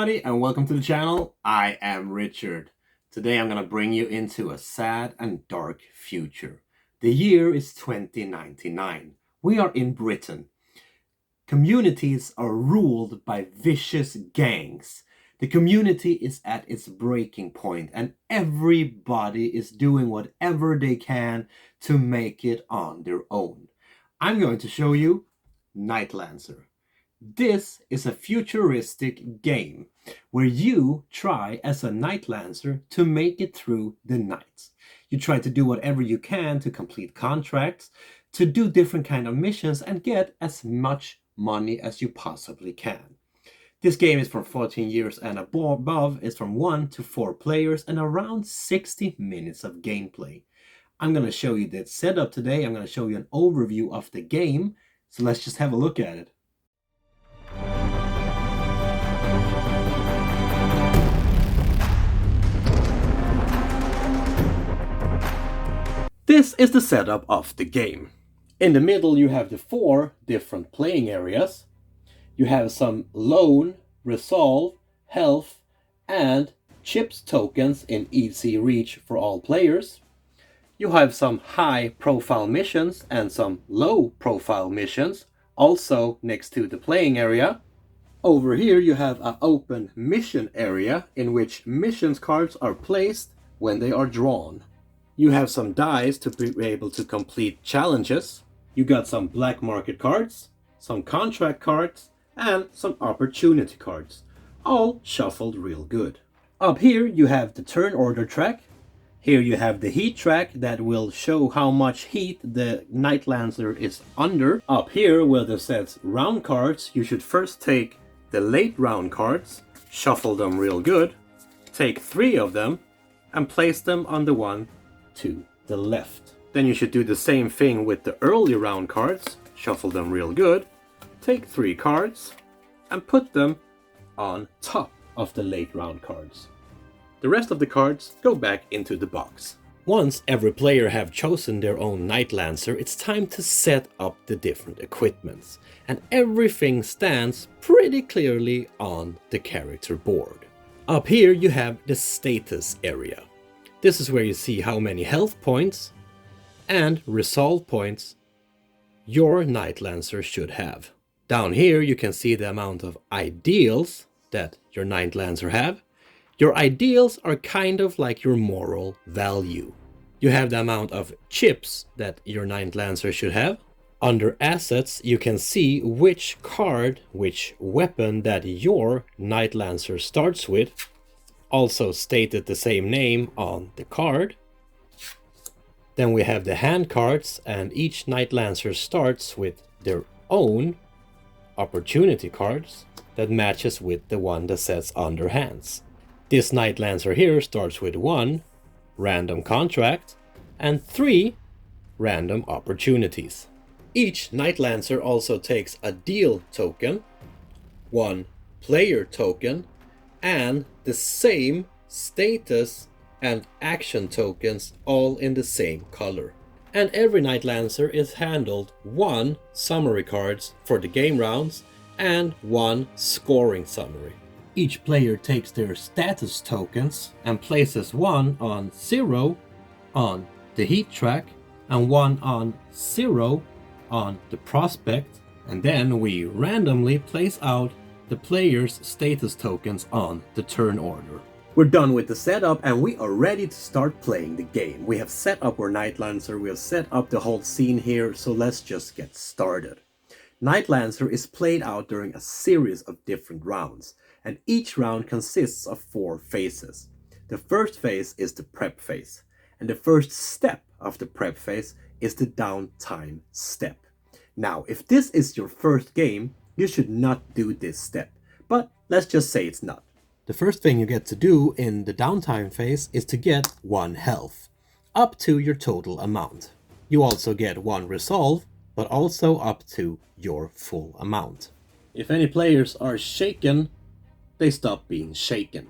everybody and welcome to the channel. I am Richard. Today I'm gonna bring you into a sad and dark future. The year is 2099. We are in Britain. Communities are ruled by vicious gangs. The community is at its breaking point and everybody is doing whatever they can to make it on their own. I'm going to show you Nightlancer. This is a futuristic game where you try as a Nightlancer to make it through the night. You try to do whatever you can to complete contracts, to do different kind of missions and get as much money as you possibly can. This game is from 14 years and above. It's from 1 to 4 players and around 60 minutes of gameplay. I'm going to show you the setup today. I'm going to show you an overview of the game. So let's just have a look at it. This is the setup of the game. In the middle you have the 4 different playing areas. You have some loan, resolve, health and chips tokens in easy reach for all players. You have some high profile missions and some low profile missions also next to the playing area. Over here you have an open mission area in which missions cards are placed when they are drawn. You have some dice to be able to complete challenges. You got some black market cards, some contract cards, and some opportunity cards, all shuffled real good. Up here you have the turn order track. Here you have the heat track that will show how much heat the Nightlancer is under. Up here where there says round cards, you should first take the late round cards, shuffle them real good, take 3 of them, and place them on the one to the left. Then you should do the same thing with the early round cards, shuffle them real good, take 3 cards and put them on top of the late round cards. The rest of the cards go back into the box. Once every player have chosen their own Nightlancer, it's time to set up the different equipments. And everything stands pretty clearly on the character board. Up here you have the status area. This is where you see how many health points and resolve points your Nightlancer should have. Down here you can see the amount of ideals that your Nightlancer have. Your ideals are kind of like your moral value. You have the amount of chips that your Nightlancer should have. Under assets you can see which card, which weapon that your Nightlancer starts with. Also stated the same name on the card. Then we have the hand cards and each Nightlancer starts with their own opportunity cards that matches with the one that says under hands. This Nightlancer here starts with 1 random contract and 3 random opportunities. Each Nightlancer also takes a deal token, 1 player token, and the same status and action tokens all in the same color. And every Nightlancer is handled 1 summary cards for the game rounds and 1 scoring summary. Each player takes their status tokens and places 1 on 0 on the heat track and 1 on 0 on the prospect, and then we randomly place out the player's status tokens on the turn order. We're done with the setup and we are ready to start playing the game. We have set up our Nightlancer, we have set up the whole scene here, so let's just get started. Nightlancer is played out during a series of different rounds, and each round consists of 4 phases. The first phase is the prep phase, and the first step of the prep phase is the downtime step. Now, if this is your first game, you should not do this step, but let's just say it's not. The first thing you get to do in the downtime phase is to get 1 health, up to your total amount. You also get 1 resolve, but also up to your full amount. If any players are shaken, they stop being shaken.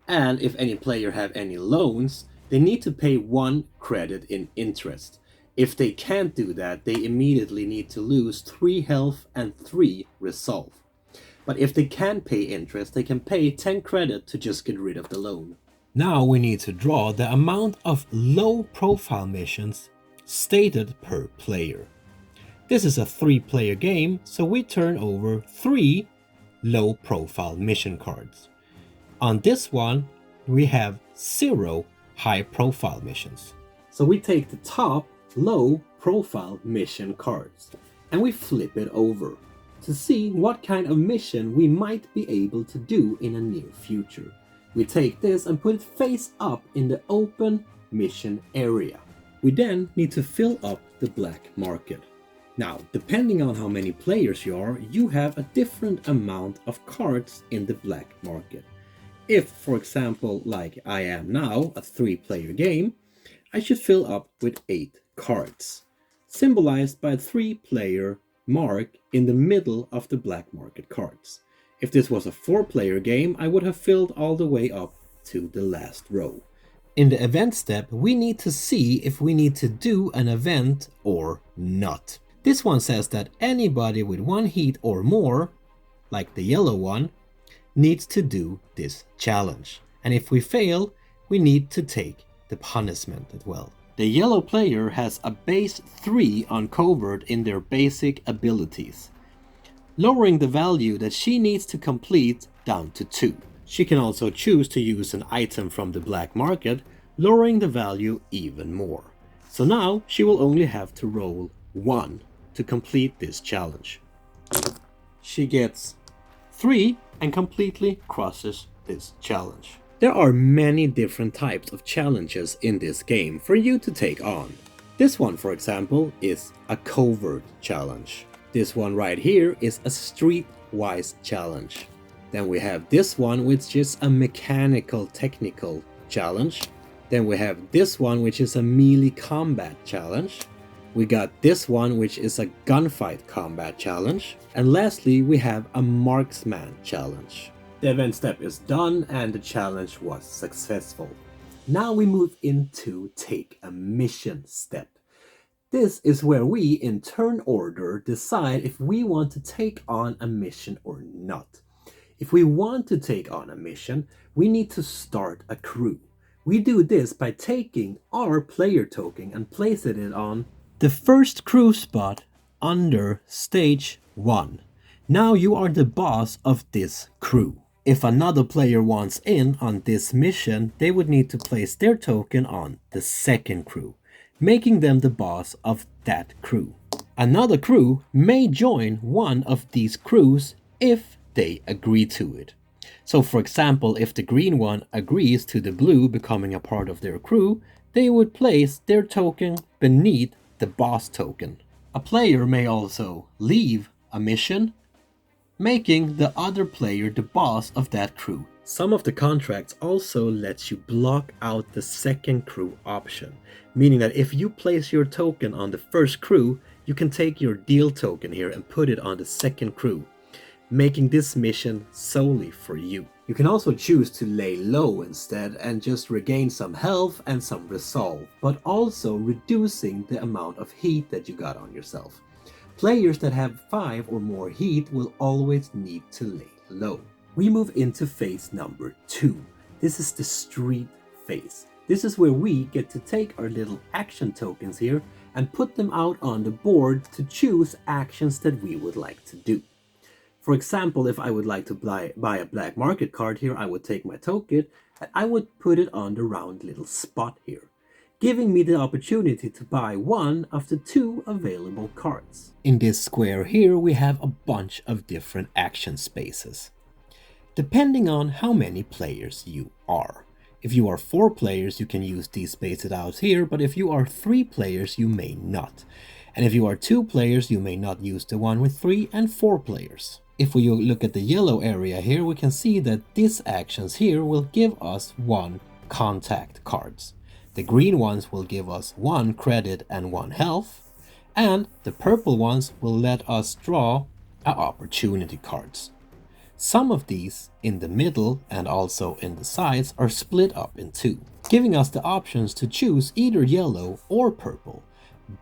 And if any player have any loans, they need to pay 1 credit in interest. If they can't do that, they immediately need to lose 3 health and 3 resolve. But if they can't pay interest, they can pay 10 credit to just get rid of the loan. Now we need to draw the amount of low-profile missions stated per player. This is a 3-player game, so we turn over 3 low-profile mission cards. On this one, we have 0 high-profile missions. So we take the top low-profile mission cards and we flip it over to see what kind of mission we might be able to do in a near future. We take this and put it face up in the open mission area. We then need to fill up the black market. Now, depending on how many players you are, you have a different amount of cards in the black market. If, for example, like I am now, a 3-player game, I should fill up with 8 cards, symbolized by a 3-player mark in the middle of the black market cards. If this was a 4-player game, I would have filled all the way up to the last row. In the event step, we need to see if we need to do an event or not. This one says that anybody with 1 heat or more, like the yellow one, needs to do this challenge. And if we fail, we need to take the punishment as well. The yellow player has a base 3 on covert in their basic abilities, lowering the value that she needs to complete down to 2. She can also choose to use an item from the black market, lowering the value even more. So now she will only have to roll 1 to complete this challenge. She gets 3 and completely crosses this challenge. There are many different types of challenges in this game for you to take on. This one, for example, is a covert challenge. This one right here is a streetwise challenge. Then we have this one, which is a mechanical technical challenge. Then we have this one, which is a melee combat challenge. We got this one, which is a gunfight combat challenge. And lastly, we have a marksman challenge. The event step is done and the challenge was successful. Now we move into take a mission step. This is where we, in turn order, decide if we want to take on a mission or not. If we want to take on a mission, we need to start a crew. We do this by taking our player token and placing it on the first crew spot under stage 1. Now you are the boss of this crew. If another player wants in on this mission, they would need to place their token on the second crew, making them the boss of that crew. Another crew may join one of these crews if they agree to it. So for example, if the green one agrees to the blue becoming a part of their crew, they would place their token beneath the boss token. A player may also leave a mission, making the other player the boss of that crew. Some of the contracts also let you block out the second crew option, meaning that if you place your token on the first crew, you can take your deal token here and put it on the second crew, making this mission solely for you. You can also choose to lay low instead and just regain some health and some resolve, but also reducing the amount of heat that you got on yourself. Players that have 5 or more heat will always need to lay low. We move into phase number 2. This is the street phase. This is where we get to take our little action tokens here and put them out on the board to choose actions that we would like to do. For example, if I would like to buy a black market card here, I would take my token and I would put it on the round little spot here, giving me the opportunity to buy one of the 2 available cards. In this square here, we have a bunch of different action spaces, depending on how many players you are. If you are 4 players, you can use these spaces out here, but if you are 3 players, you may not. And if you are 2 players, you may not use the one with 3 and 4 players. If we look at the yellow area here, we can see that these actions here will give us 1 contact cards. The green ones will give us 1 credit and 1 health, and the purple ones will let us draw opportunity cards. Some of these in the middle and also in the sides are split up in 2, giving us the options to choose either yellow or purple,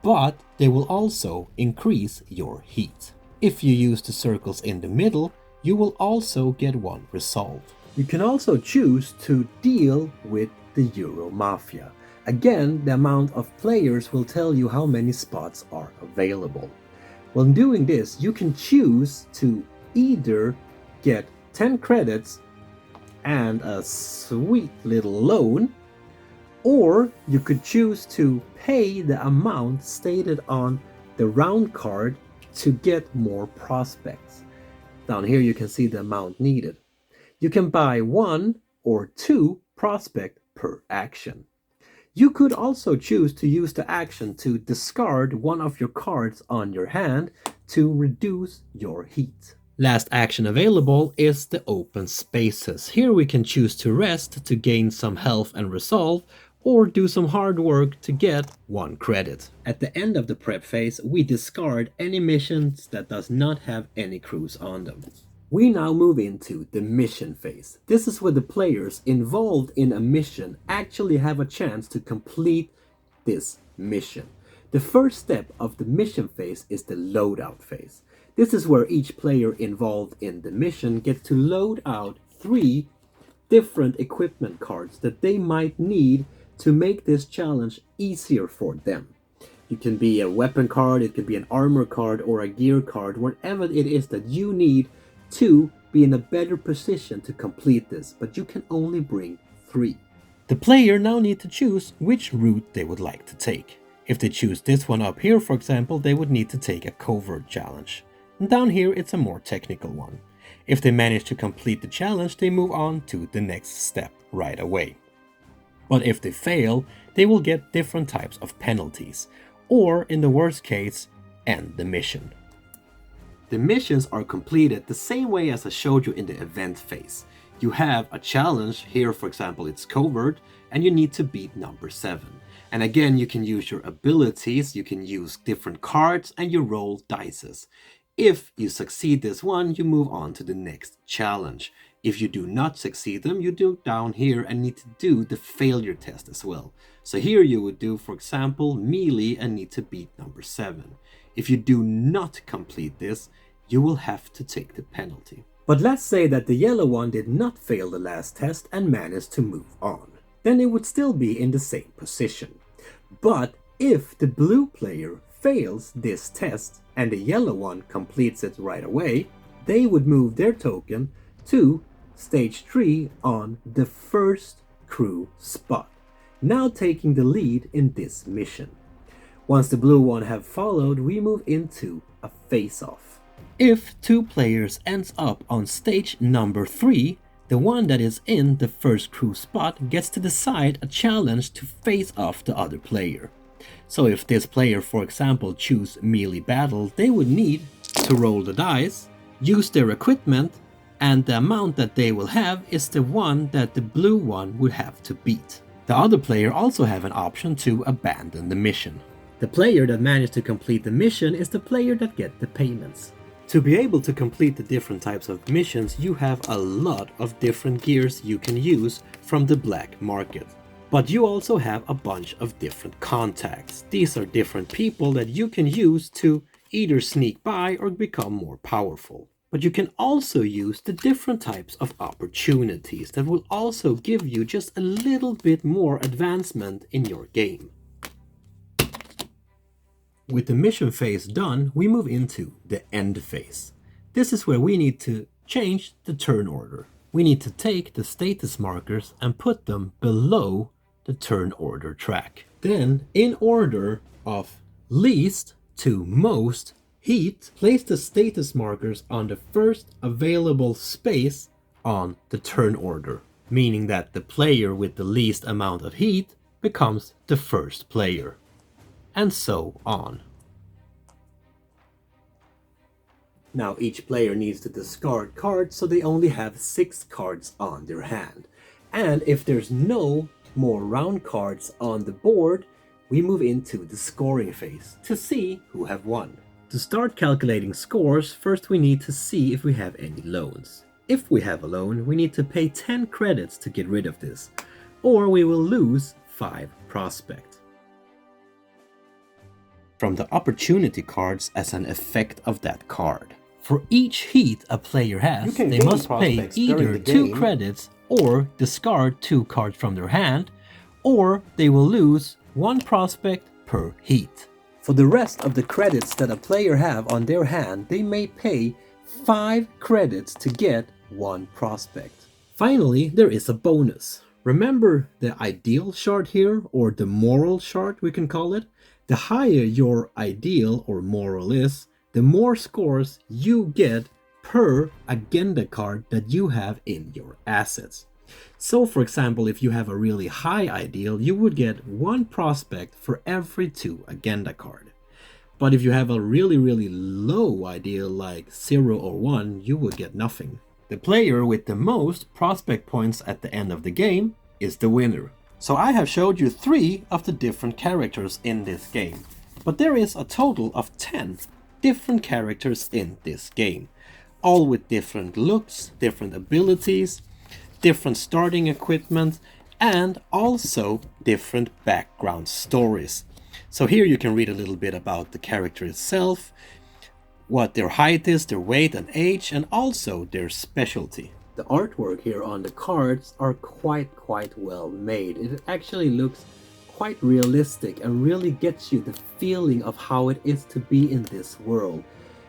but they will also increase your heat. If you use the circles in the middle, you will also get one resolved. You can also choose to deal with the Euro Mafia. Again, the amount of players will tell you how many spots are available. When doing this, you can choose to either get 10 credits and a sweet little loan, or you could choose to pay the amount stated on the round card to get more prospects. Down here you can see the amount needed. You can buy 1 or 2 prospect per action. You could also choose to use the action to discard one of your cards on your hand to reduce your heat. Last action available is the open spaces. Here we can choose to rest to gain some health and resolve, or do some hard work to get 1 credit. At the end of the prep phase, we discard any missions that does not have any crews on them. We now move into the mission phase. This is where the players involved in a mission actually have a chance to complete this mission. The first step of the mission phase is the loadout phase. This is where each player involved in the mission gets to load out 3 different equipment cards that they might need to make this challenge easier for them. It can be a weapon card, it could be an armor card, or a gear card, whatever it is that you need to be in a better position to complete this, but you can only bring 3. The player now need to choose which route they would like to take. If they choose this one up here, for example, they would need to take a covert challenge. And down here it's a more technical one. If they manage to complete the challenge, they move on to the next step right away. But if they fail, they will get different types of penalties, or in the worst case, end the mission. The missions are completed the same way as I showed you in the event phase. You have a challenge, here for example it's covert, and you need to beat number 7. And again, you can use your abilities, you can use different cards, and you roll dices. If you succeed this one, you move on to the next challenge. If you do not succeed them, you do down here and need to do the failure test as well. So here you would do, for example, melee and need to beat number 7. If you do not complete this, you will have to take the penalty. But let's say that the yellow one did not fail the last test and managed to move on. Then it would still be in the same position. But if the blue player fails this test and the yellow one completes it right away, they would move their token to stage 3 on the first crew spot, now taking the lead in this mission. Once the blue one have followed, we move into a face-off. If 2 players ends up on stage number 3, the one that is in the first crew spot gets to decide a challenge to face off the other player. So if this player, for example, choose melee battle, they would need to roll the dice, use their equipment, and the amount that they will have is the one that the blue one would have to beat. The other player also have an option to abandon the mission. The player that managed to complete the mission is the player that get the payments. To be able to complete the different types of missions, you have a lot of different gears you can use from the black market. But you also have a bunch of different contacts. These are different people that you can use to either sneak by or become more powerful. But you can also use the different types of opportunities that will also give you just a little bit more advancement in your game. With the mission phase done, we move into the end phase. This is where we need to change the turn order. We need to take the status markers and put them below the turn order track. Then, in order of least to most heat, place the status markers on the first available space on the turn order, meaning that the player with the least amount of heat becomes the first player, and so on. Now each player needs to discard cards, so they only have 6 cards on their hand. And if there's no more round cards on the board, we move into the scoring phase to see who have won. To start calculating scores, first we need to see if we have any loans. If we have a loan, we need to pay 10 credits to get rid of this, or we will lose 5 prospect. From the opportunity cards as an effect of that card. For each heat a player has, they must pay either 2 credits or discard 2 cards from their hand, or they will lose 1 prospect per heat. For the rest of the credits that a player have on their hand, they may pay 5 credits to get 1 prospect. Finally, there is a bonus. Remember the ideal shard here, or the moral shard we can call it? The higher your ideal or moral is, the more scores you get per agenda card that you have in your assets. So for example, if you have a really high ideal, you would get 1 prospect for every 2 agenda card. But if you have a really low ideal like 0 or 1, you would get nothing. The player with the most prospect points at the end of the game is the winner. So I have showed you 3 of the different characters in this game. But there is a total of 10 different characters in this game. All with different looks, different abilities, different starting equipment, and also different background stories. So here you can read a little bit about the character itself, what their height is, their weight and age, and also their specialty. The artwork here on the cards are quite well made. It actually looks quite realistic and really gets you the feeling of how it is to be in this world.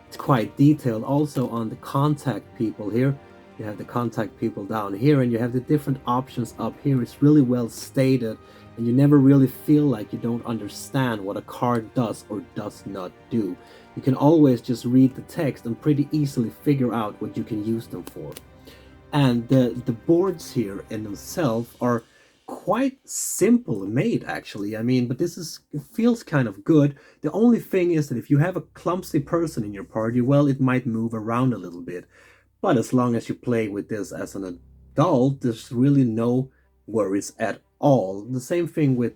It's quite detailed also on the contact people here. You have the contact people down here and you have the different options up here. It's really well stated and you never really feel like you don't understand what a card does or does not do. You can always just read the text and pretty easily figure out what you can use them for. And the boards here in themselves are quite simple made actually. I mean, but it feels kind of good. The only thing is that if you have a clumsy person in your party, well, it might move around a little bit. But as long as you play with this as an adult, there's really no worries at all. The same thing with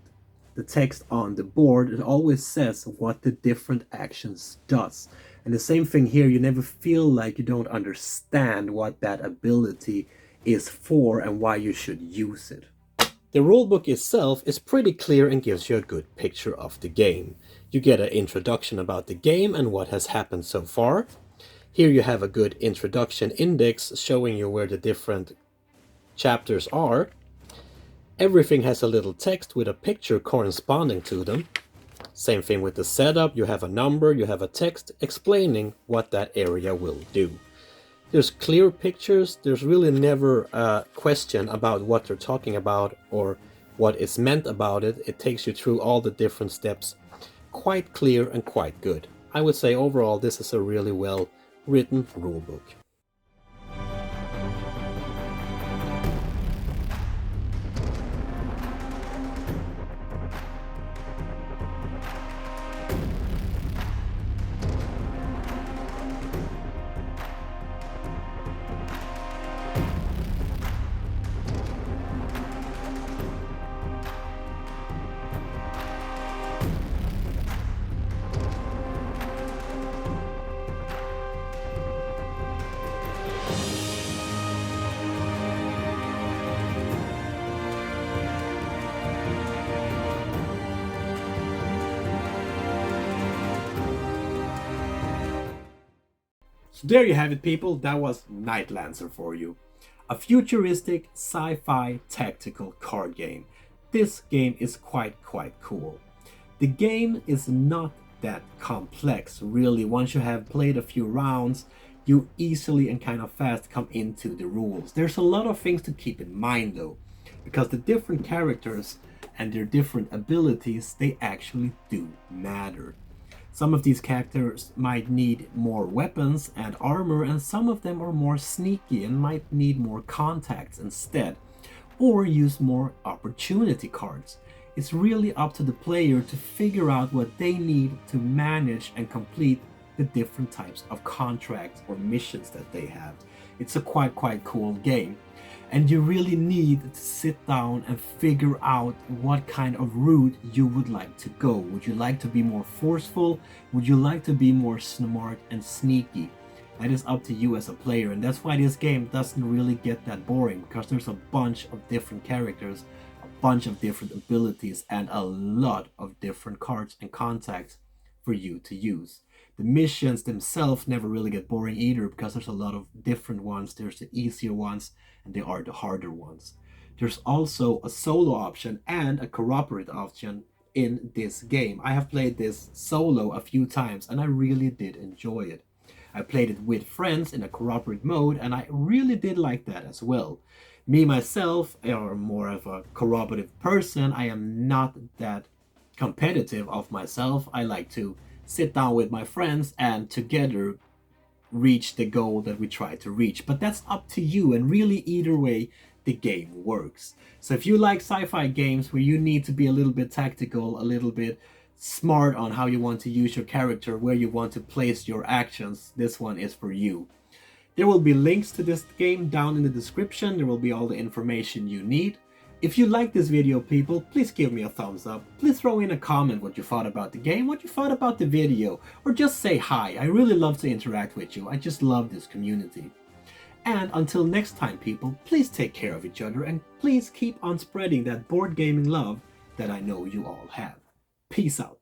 the text on the board. It always says what the different actions does. And the same thing here, you never feel like you don't understand what that ability is for and why you should use it. The rulebook itself is pretty clear and gives you a good picture of the game. You get an introduction about the game and what has happened so far. Here you have a good introduction index showing you where the different chapters are. Everything has a little text with a picture corresponding to them. Same thing with the setup. You have a number, you have a text explaining what that area will do. There's clear pictures. There's really never a question about what they're talking about or what is meant about it. It takes you through all the different steps. Quite clear and quite good. I would say overall this is a really well written rulebook. So there you have it, people. That was Nightlancer for you. A futuristic sci-fi tactical card game. This game is quite cool. The game is not that complex, really. Once you have played a few rounds, you easily and kind of fast come into the rules. There's a lot of things to keep in mind though, because the different characters and their different abilities, they actually do matter. Some of these characters might need more weapons and armor, and some of them are more sneaky and might need more contacts instead, or use more opportunity cards. It's really up to the player to figure out what they need to manage and complete the different types of contracts or missions that they have. It's a quite cool game. And you really need to sit down and figure out what kind of route you would like to go. Would you like to be more forceful? Would you like to be more smart and sneaky? That is up to you as a player, and that's why this game doesn't really get that boring, because there's a bunch of different characters, a bunch of different abilities, and a lot of different cards and contacts for you to use. The missions themselves never really get boring either, because there's a lot of different ones. There's the easier ones and there are the harder ones. There's also a solo option and a cooperative option in this game. I have played this solo a few times and I really did enjoy it. I played it with friends in a cooperative mode and I really did like that as well. Me myself am more of a cooperative person. I am not that competitive of myself. I like to sit down with my friends and together reach the goal that we try to reach. But that's up to you, and really either way the game works. So if you like sci-fi games where you need to be a little bit tactical, a little bit smart on how you want to use your character, where you want to place your actions, this one is for you. There will be links to this game down in the description. There will be all the information you need. If you like this video, people, please give me a thumbs up. Please throw in a comment what you thought about the game, what you thought about the video, or just say hi. I really love to interact with you. I just love this community. And until next time, people, please take care of each other and please keep on spreading that board gaming love that I know you all have. Peace out.